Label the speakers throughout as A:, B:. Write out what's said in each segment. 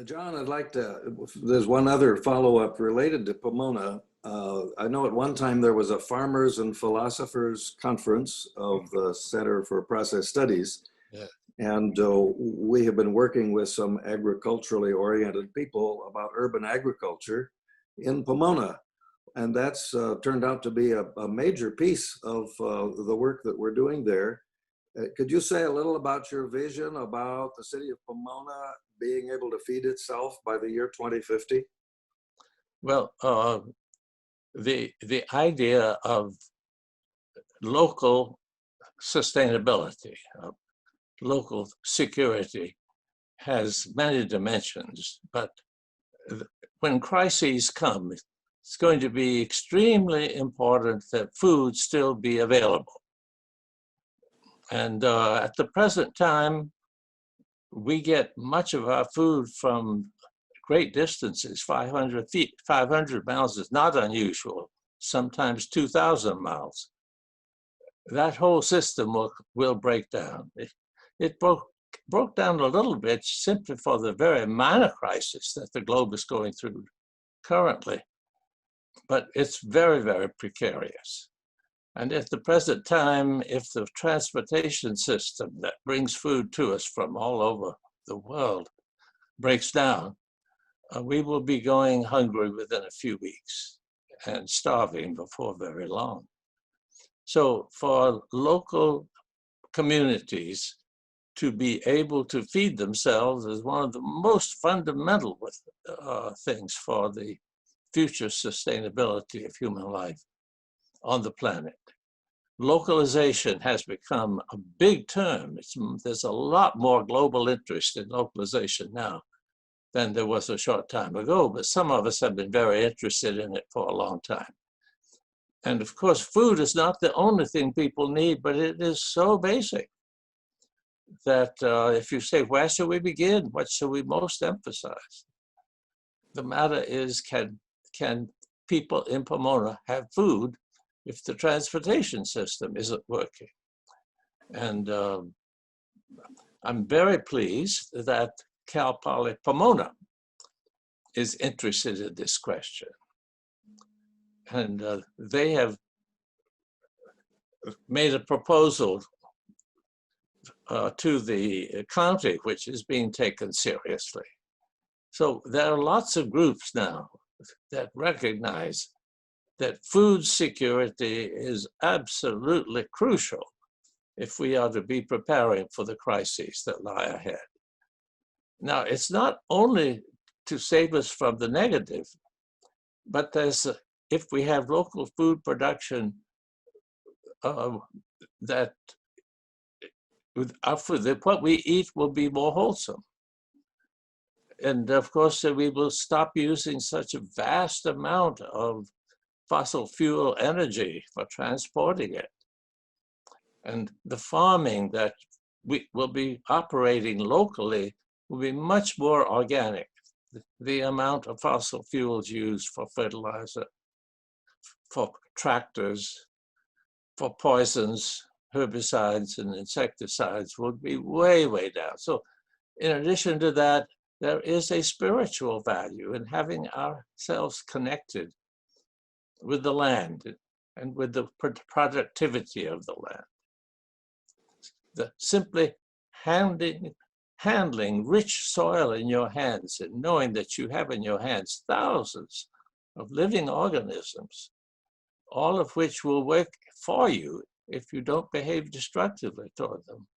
A: John, I'd like to, there's one other follow-up related to Pomona. I know at one time there was a Farmers and Philosophers Conference of the Center for Process Studies.
B: Yeah.
A: And we have been working with some agriculturally oriented people about urban agriculture in Pomona. And that's turned out to be a major piece of the work that we're doing there. Could you say a little about your vision about the city of Pomona being able to feed itself by the year 2050?
B: Well, the idea of local sustainability, local security, has many dimensions. But when crises come, it's going to be extremely important that food still be available. And at the present time, we get much of our food from great distances. 500 feet, 500 miles is not unusual, sometimes 2,000 miles. That whole system will break down. It broke down a little bit simply for the very minor crisis that the globe is going through currently. But it's very, very precarious. And at the present time, if the transportation system that brings food to us from all over the world breaks down, we will be going hungry within a few weeks and starving before very long. So for local communities to be able to feed themselves is one of the most fundamental things for the future sustainability of human life on the planet. Localization has become a big term. There's a lot more global interest in localization now than there was a short time ago, but some of us have been very interested in it for a long time. And of course, food is not the only thing people need, but it is so basic that if you say, where should we begin? What should we most emphasize? The matter is, can people in Pomona have food if the transportation system isn't working? And I'm very pleased that Cal Poly Pomona is interested in this question. And they have made a proposal to the county, which is being taken seriously. So there are lots of groups now that recognize that food security is absolutely crucial if we are to be preparing for the crises that lie ahead. Now, it's not only to save us from the negative, but if we have local food production that what we eat will be more wholesome. And of course, we will stop using such a vast amount of fossil fuel energy for transporting it. And the farming that we will be operating locally will be much more organic. The amount of fossil fuels used for fertilizer, for tractors, for poisons, herbicides, and insecticides would be way, way down. So in addition to that, there is a spiritual value in having ourselves connected with the land and with the productivity of the land. Simply handling rich soil in your hands and knowing that you have in your hands thousands of living organisms, all of which will work for you if you don't behave destructively toward them.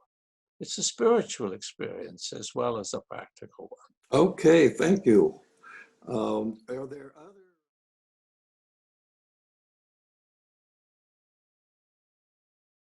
B: It's a spiritual experience as well as a practical one.
A: Okay, thank you. Are there other